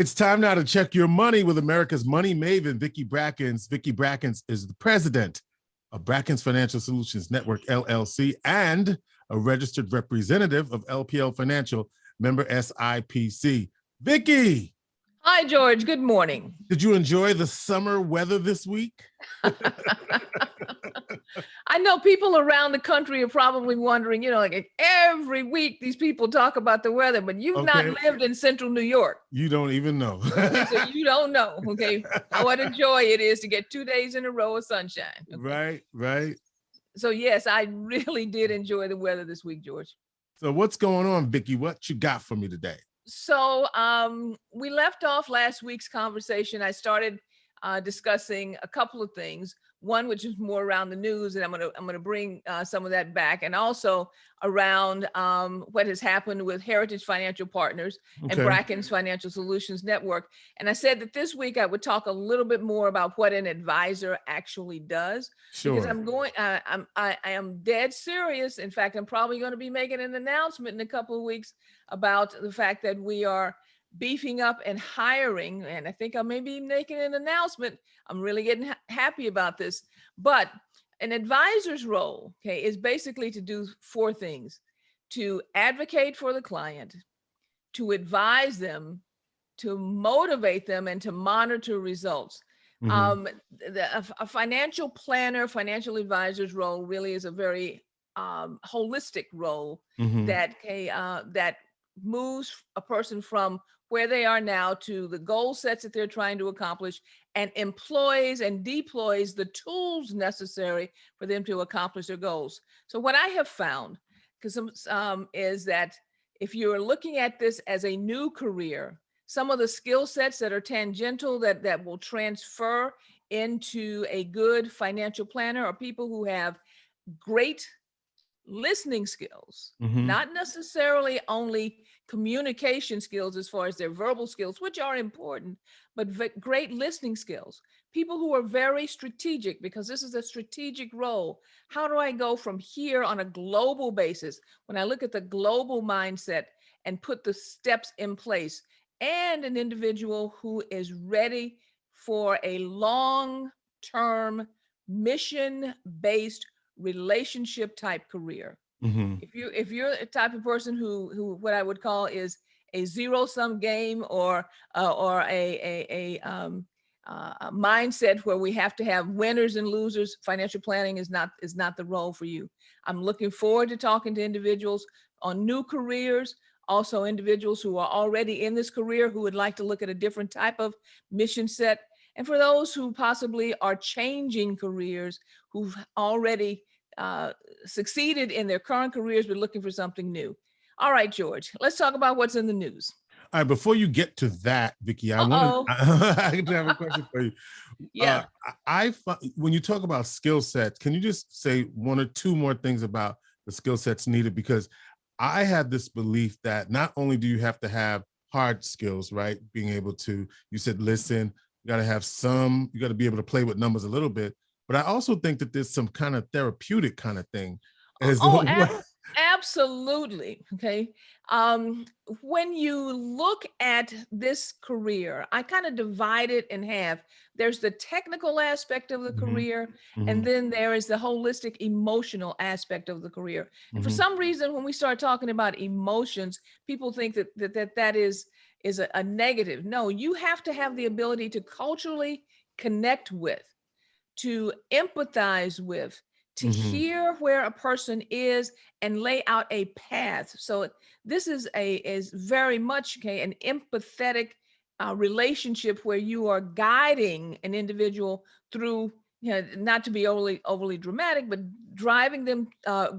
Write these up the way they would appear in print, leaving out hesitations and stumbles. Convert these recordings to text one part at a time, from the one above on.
It's time now to check your money with America's money maven, Vicki Brackens. Vicki Brackens is the president of Brackens Financial Solutions Network, LLC, and a registered representative of LPL Financial, member SIPC. Vicki! Hi, George. Good morning. Did you enjoy the summer weather this week? I know people around the country are probably wondering, like every week these people talk about the weather, but you've not lived in central New York. You don't even know. So you don't know, okay, what a joy it is to get 2 days in a row of sunshine. Okay? Right. So yes, I really did enjoy the weather this week, George. So what's going on, Vicki? What you got for me today? So we left off last week's conversation. I started discussing a couple of things. One, which is more around the news, and I'm gonna bring some of that back, and also around what has happened with Heritage Financial Partners and Brackens Financial Solutions Network. And I said that this week I would talk a little bit more about what an advisor actually does. Sure. Because I am dead serious. In fact, I'm probably going to be making an announcement in a couple of weeks about the fact that we are beefing up and hiring, and I think I may be making an announcement. I'm really getting happy about this. But an advisor's role, is basically to do 4 things: to advocate for the client, to advise them, to motivate them, and to monitor results. A financial planner, financial advisor's role really is a very holistic role that moves a person from where they are now to the goal sets that they're trying to accomplish, and employs and deploys the tools necessary for them to accomplish their goals. So what I have found, is that if you're looking at this as a new career, some of the skill sets that are tangential that will transfer into a good financial planner are people who have great listening skills, not necessarily only communication skills as far as their verbal skills, which are important, but great listening skills. People who are very strategic, because this is a strategic role. How do I go from here on a global basis when I look at the global mindset and put the steps in place? And an individual who is ready for a long-term mission-based relationship type career. If you're a type of person who what I would call is a zero-sum game, or a mindset where we have to have winners and losers, financial planning is not the role for you. I'm looking forward to talking to individuals on new careers, also individuals who are already in this career who would like to look at a different type of mission set, and for those who possibly are changing careers, who've already succeeded in their current careers but looking for something new. All right, George, let's talk about what's in the news. All right, before you get to that, Vicki, I have a question for you. Yeah. When you talk about skill sets, can you just say 1 or 2 more things about the skill sets needed? Because I have this belief that not only do you have to have hard skills, right? Being able to, you said, listen, you got to have you got to be able to play with numbers a little bit. But I also think that there's some kind of therapeutic kind of thing. Absolutely. Okay. When you look at this career, I kind of divide it in half. There's the technical aspect of the career, and then there is the holistic emotional aspect of the career. And for some reason, when we start talking about emotions, people think that is a negative. No, you have to have the ability to culturally connect with, to empathize with, to hear where a person is and lay out a path. So this is very much an empathetic relationship where you are guiding an individual through, not to be overly dramatic, but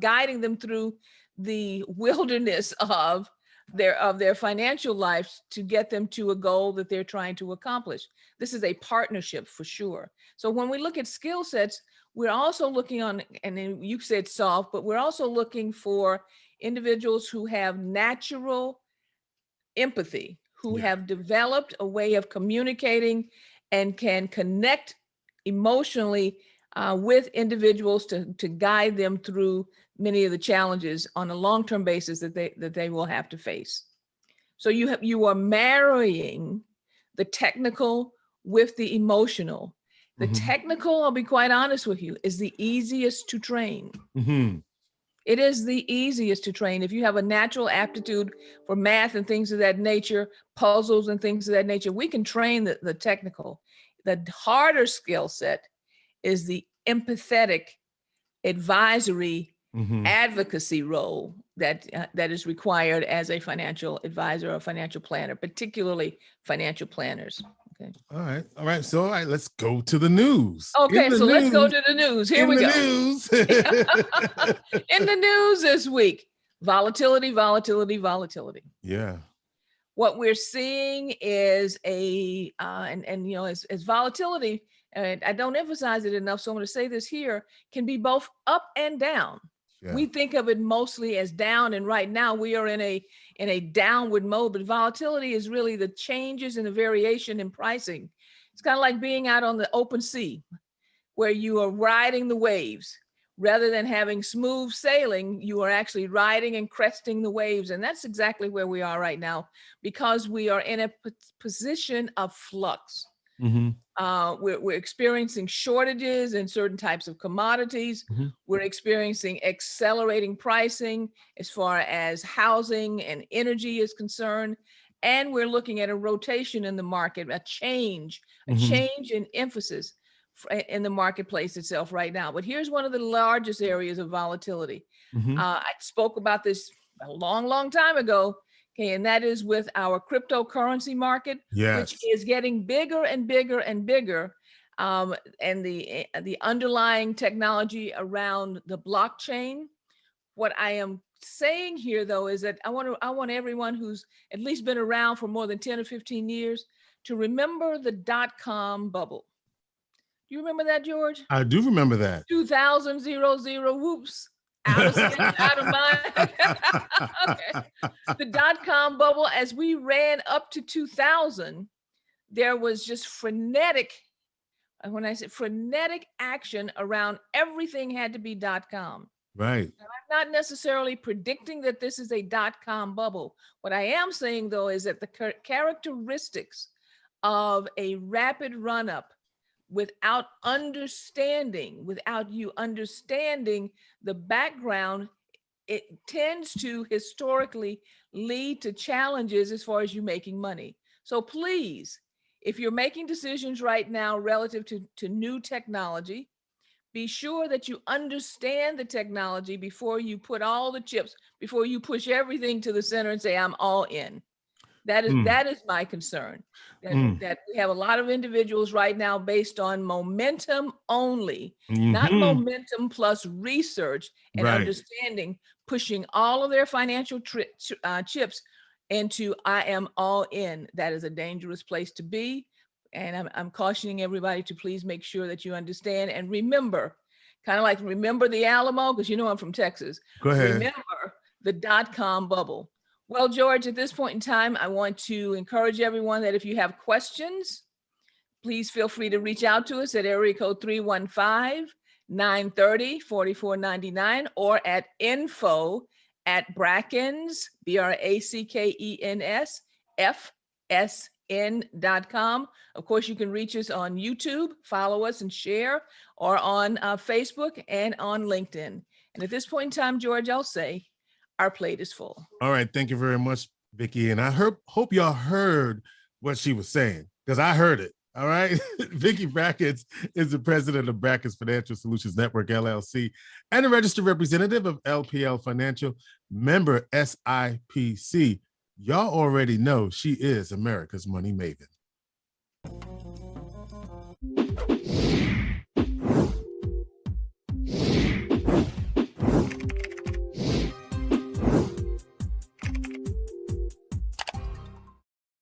guiding them through the wilderness of their financial lives to get them to a goal that they're trying to accomplish. This is a partnership for sure. So when we look at skill sets, we're also looking on, and then you said soft, but we're also looking for individuals who have natural empathy, who have developed a way of communicating and can connect emotionally with individuals to guide them through many of the challenges on a long-term basis that they will have to face. So you are marrying the technical with the emotional. The technical, I'll be quite honest with you, is the easiest to train. It is the easiest to train. If you have a natural aptitude for math and things of that nature, puzzles and things of that nature, we can train the technical. The harder skill set is the empathetic, advisory, advocacy role that is required as a financial advisor or financial planner, particularly financial planners. Okay. All right. So, all right, let's go to the news. Okay, so let's go to the news. Here we go. News. In the news this week, volatility. Yeah. What we're seeing is as volatility, and I don't emphasize it enough, so I'm going to say this here, can be both up and down. Yeah. We think of it mostly as down, and right now we are in a downward mode, but volatility is really the changes in the variation in pricing. It's kind of like being out on the open sea where you are riding the waves. Rather than having smooth sailing, you are actually riding and cresting the waves. And that's exactly where we are right now, because we are in a position of flux. We're experiencing shortages in certain types of commodities. We're experiencing accelerating pricing as far as housing and energy is concerned. And we're looking at a rotation in the market, a change in emphasis in the marketplace itself right now. But here's one of the largest areas of volatility. I spoke about this a long time ago. Okay, and that is with our cryptocurrency market, which is getting bigger and bigger and bigger. And the underlying technology around the blockchain. What I am saying here, though, is that I want everyone who's at least been around for more than 10 or 15 years to remember the .com bubble. Do you remember that, George? I do remember that. 2000, whoops. Out of sight, out of mind. Okay. The .com bubble, as we ran up to 2000, there was just frenetic, when I say frenetic action around everything had to be .com. Right. Now, I'm not necessarily predicting that this is a .com bubble. What I am saying, though, is that the characteristics of a rapid run-up without you understanding the background, it tends to historically lead to challenges as far as you making money. So please, if you're making decisions right now relative to new technology, be sure that you understand the technology before you put all the chips, before you push everything to the center and say, I'm all in. That is my concern. That we have a lot of individuals right now based on momentum only, not momentum plus research and understanding, pushing all of their financial chips into I am all in. That is a dangerous place to be. And I'm cautioning everybody to please make sure that you understand and remember, kind of like remember the Alamo, because you know I'm from Texas. Go ahead. Remember the .com bubble. Well, George, at this point in time, I want to encourage everyone that if you have questions, please feel free to reach out to us at area code 315-930-4499 or at info@Brackens, Brackens, FSN.com. Of course, you can reach us on YouTube, follow us and share, or on Facebook and on LinkedIn. And at this point in time, George, I'll say, our plate is full. All right. Thank you very much, Vicki. And I hope y'all heard what she was saying, because I heard it. All right. Vicki Brackens is the president of Brackens Financial Solutions Network, LLC, and a registered representative of LPL Financial, member SIPC. Y'all already know she is America's money maven.